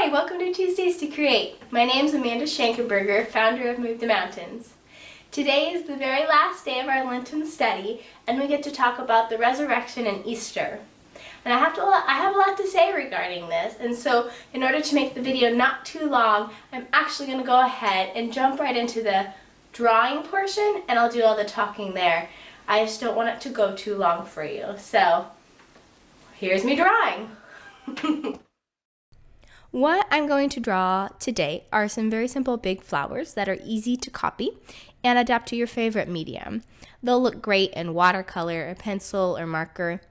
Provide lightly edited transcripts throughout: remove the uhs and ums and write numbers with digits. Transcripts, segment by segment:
Hi, welcome to Tuesdays to Create. My name is Amanda Schankenberger, founder of Move the Mountains. Today is the very last day of our Lenten study, and we get to talk about the resurrection and Easter. And I have a lot to say regarding this, and so in order to make the video not too long, I'm actually going to go ahead and jump right into the drawing portion, and I'll do all the talking there. I just don't want it to go too long for you. So, here's me drawing. What I'm going to draw today are some very simple big flowers that are easy to copy and adapt to your favorite medium. They'll look great in watercolor, a pencil, or marker.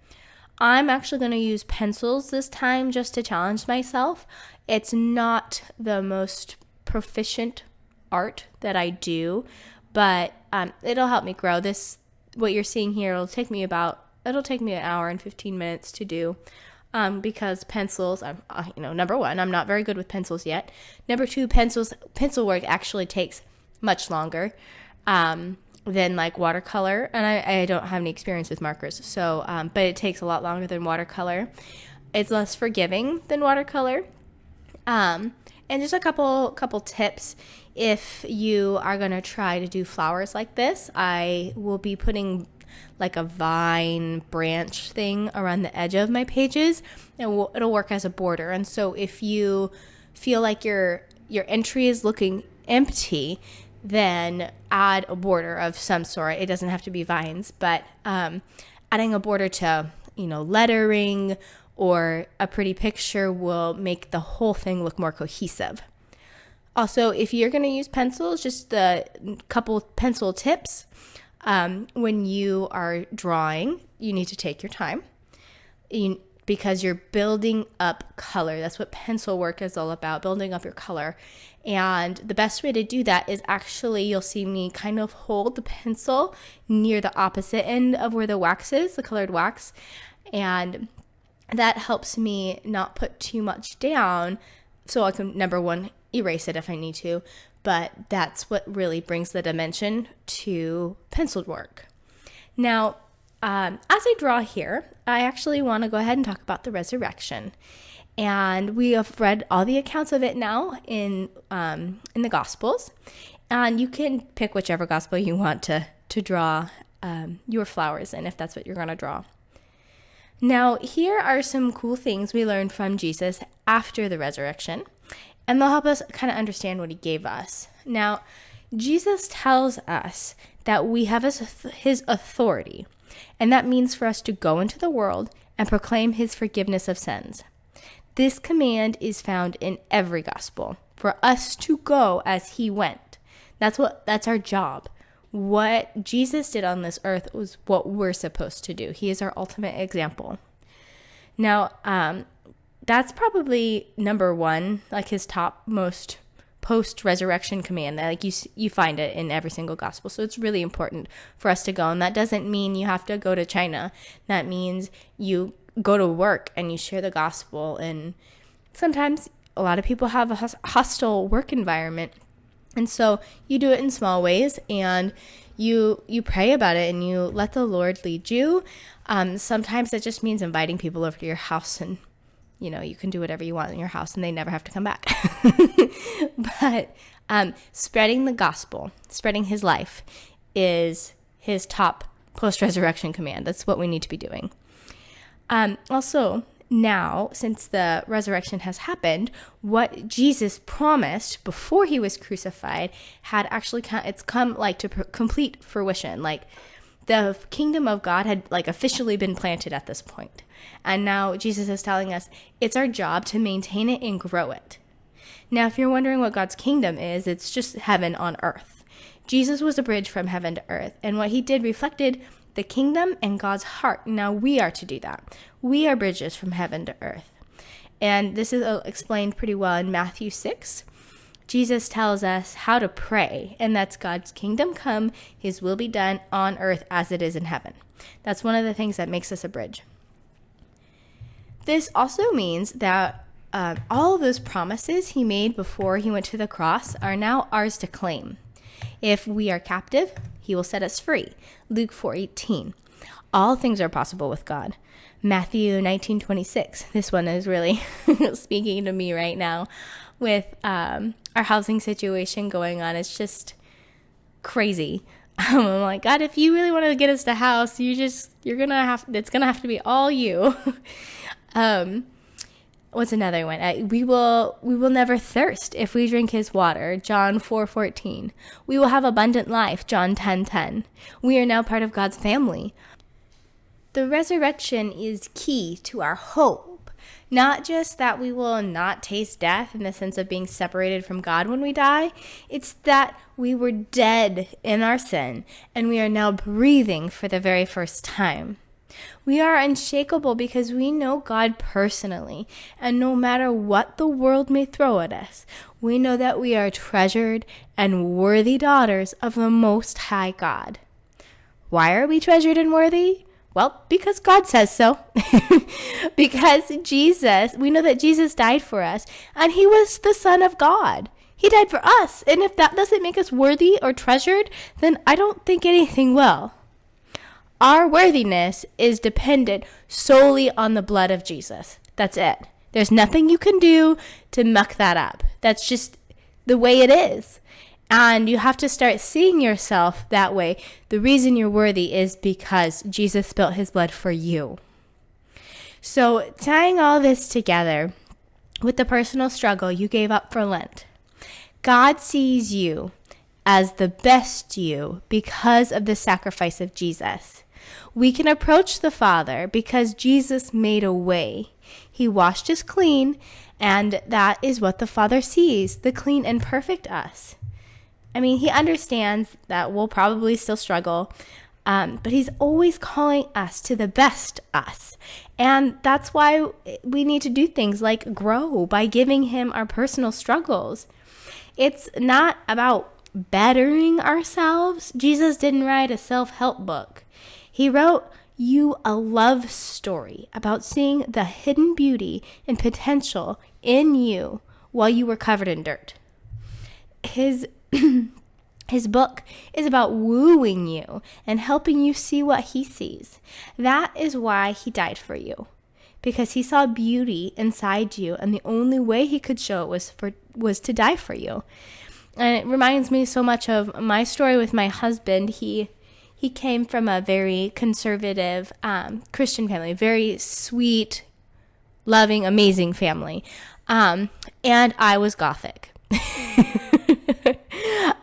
I'm actually going to use pencils this time just to challenge myself. It's not the most proficient art that I do, but it'll help me grow. What you're seeing here, it'll take me an hour and 15 minutes to do. Because pencils, number one, I'm not very good with pencils yet. Number two, pencil work actually takes much longer than like watercolor, and I don't have any experience with markers, so but it takes a lot longer than watercolor. It's less forgiving than watercolor. And just a couple tips if you are going to try to do flowers like this. I will be putting like a vine branch thing around the edge of my pages, and it'll work as a border. And so if you feel like your entry is looking empty, then add a border of some sort. It doesn't have to be vines, but adding a border to lettering or a pretty picture will make the whole thing look more cohesive. Also, if you're going to use pencils, just a couple pencil tips. When you are drawing, you need to take your time because you're building up color. That's what pencil work is all about, building up your color. And the best way to do that is actually, you'll see me kind of hold the pencil near the opposite end of where the wax is, the colored wax. And that helps me not put too much down so I can, number one, erase it if I need to. But that's what really brings the dimension to penciled work. Now, as I draw here, I actually want to go ahead and talk about the resurrection. And we have read all the accounts of it now in the Gospels. And you can pick whichever Gospel you want to draw your flowers in, if that's what you're going to draw. Now, here are some cool things we learned from Jesus after the resurrection. And they'll help us kind of understand what he gave us. Now, Jesus tells us that we have his authority, and that means for us to go into the world and proclaim his forgiveness of sins. This command is found in every gospel, for us to go as he went. That's our job. What Jesus did on this earth was what we're supposed to do. He is our ultimate example. Now, that's probably number one, like his top most post-resurrection command. Like you find it in every single gospel. So it's really important for us to go. And that doesn't mean you have to go to China. That means you go to work and you share the gospel. And sometimes a lot of people have a hostile work environment. And so you do it in small ways, and you pray about it, and you let the Lord lead you. Sometimes it just means inviting people over to your house, and you can do whatever you want in your house and they never have to come back. But spreading the gospel, spreading his life is his top post-resurrection command. That's what we need to be doing. Also, now, since the resurrection has happened, what Jesus promised before he was crucified had actually come like to complete fruition. Like the kingdom of God had like officially been planted at this point. And now Jesus is telling us it's our job to maintain it and grow it. Now, if you're wondering what God's kingdom is, it's just heaven on earth. Jesus was a bridge from heaven to earth, and what he did reflected the kingdom and God's heart. Now we are to do that. We are bridges from heaven to earth. And this is explained pretty well in Matthew 6. Jesus tells us how to pray, and that's God's kingdom come, his will be done on earth as it is in heaven. That's one of the things that makes us a bridge. This also means that all of those promises he made before he went to the cross are now ours to claim. If we are captive, he will set us free. Luke 4:18. All things are possible with God. Matthew 19:26. This one is really speaking to me right now with our housing situation going on. It's just crazy. I'm like, God, if you really want to get us the house, it's gonna have to be all you. What's another one? We will never thirst if we drink his water. John 4:14. We will have abundant life. John 10:10. We are now part of God's family. The resurrection is key to our hope. Not just that we will not taste death in the sense of being separated from God when we die. It's that we were dead in our sin and we are now breathing for the very first time. We are unshakable because we know God personally, and no matter what the world may throw at us, we know that we are treasured and worthy daughters of the Most High God. Why are we treasured and worthy? Well, because God says so. Because we know that Jesus died for us, and he was the Son of God. He died for us, and if that doesn't make us worthy or treasured, then I don't think anything will. Our worthiness is dependent solely on the blood of Jesus. That's it. There's nothing you can do to muck that up. That's just the way it is. And you have to start seeing yourself that way. The reason you're worthy is because Jesus spilt his blood for you. So tying all this together with the personal struggle you gave up for Lent, God sees you as the best you because of the sacrifice of Jesus. We can approach the Father because Jesus made a way. He washed us clean, and that is what the Father sees, the clean and perfect us. I mean, he understands that we'll probably still struggle, but he's always calling us to the best us. And that's why we need to do things like grow by giving him our personal struggles. It's not about bettering ourselves. Jesus didn't write a self-help book. He wrote you a love story about seeing the hidden beauty and potential in you while you were covered in dirt. His book is about wooing you and helping you see what he sees. That is why he died for you, because he saw beauty inside you, and the only way he could show it was to die for you. And it reminds me so much of my story with my husband. He came from a very conservative Christian family, very sweet, loving, amazing family. And I was Gothic.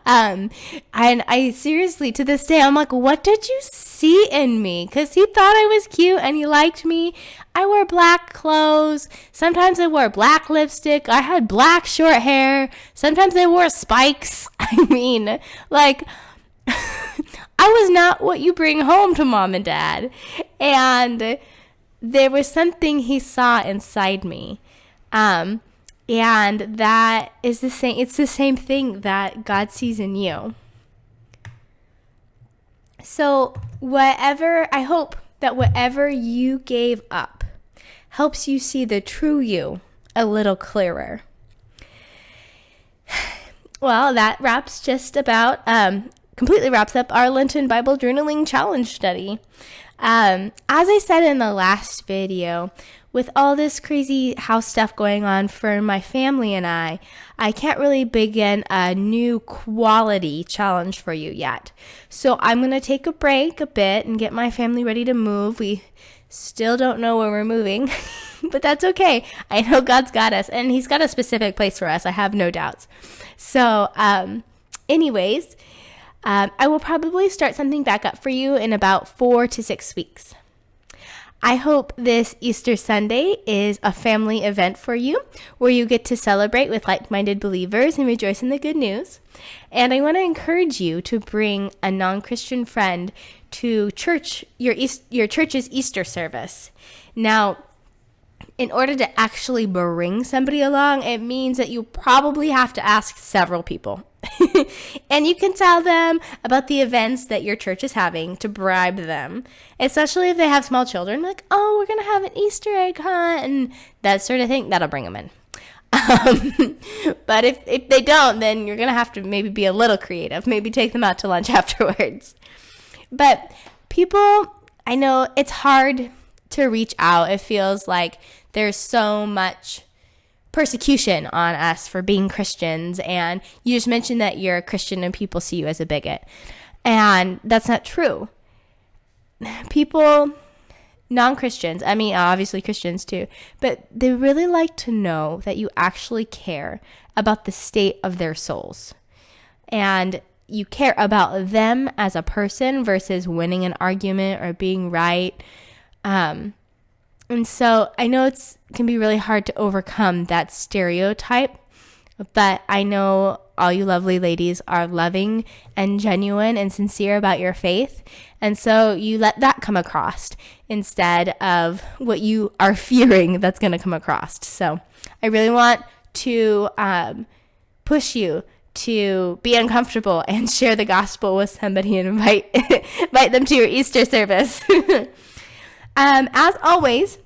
And I seriously, to this day, I'm like, what did you see in me? Because he thought I was cute and he liked me. I wore black clothes. Sometimes I wore black lipstick. I had black short hair. Sometimes I wore spikes. I mean, like, I was not what you bring home to mom and dad. And there was something he saw inside me. And that is the same. It's the same thing that God sees in you. So I hope that whatever you gave up helps you see the true you a little clearer. Well, that completely wraps up our Lenten Bible Journaling Challenge study. As I said in the last video, with all this crazy house stuff going on for my family and I can't really begin a new quality challenge for you yet. So I'm going to take a break a bit and get my family ready to move. We still don't know where we're moving, but that's okay. I know God's got us, and he's got a specific place for us. I have no doubts. So anyways, I will probably start something back up for you in about 4 to 6 weeks. I hope this Easter Sunday is a family event for you, where you get to celebrate with like-minded believers and rejoice in the good news. And I want to encourage you to bring a non-Christian friend to church, your church's Easter service. Now, in order to actually bring somebody along, it means that you probably have to ask several people. And you can tell them about the events that your church is having to bribe them, especially if they have small children. Like, oh, we're going to have an Easter egg hunt and that sort of thing. That'll bring them in. But if they don't, then you're going to have to maybe be a little creative. Maybe take them out to lunch afterwards. But people I know it's hard to reach out. It feels like there's so much persecution on us for being Christians, and you just mentioned that you're a Christian and people see you as a bigot, and that's not true. People, non-Christians, I mean obviously Christians too, but they really like to know that you actually care about the state of their souls, and you care about them as a person versus winning an argument or being right. And so I know it can be really hard to overcome that stereotype, but I know all you lovely ladies are loving and genuine and sincere about your faith. And so you let that come across instead of what you are fearing that's going to come across. So I really want to push you to be uncomfortable and share the gospel with somebody and invite them to your Easter service. As always,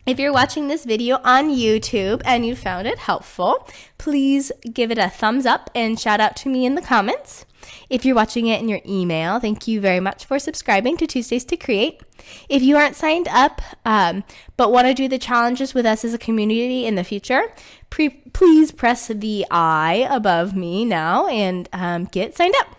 if you're watching this video on YouTube and you found it helpful, please give it a thumbs up and shout out to me in the comments. If you're watching it in your email, thank you very much for subscribing to Tuesdays to Create. If you aren't signed up but want to do the challenges with us as a community in the future, please press the I above me now and get signed up.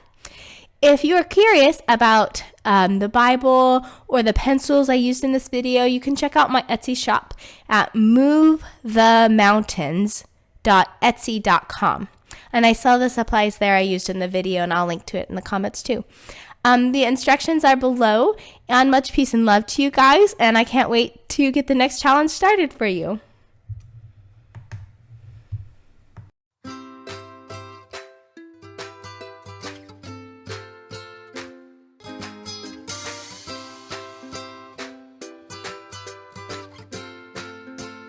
If you're curious about the Bible or the pencils I used in this video, you can check out my Etsy shop at movethemountains.etsy.com. And I sell the supplies there I used in the video, and I'll link to it in the comments too. The instructions are below, and much peace and love to you guys, and I can't wait to get the next challenge started for you.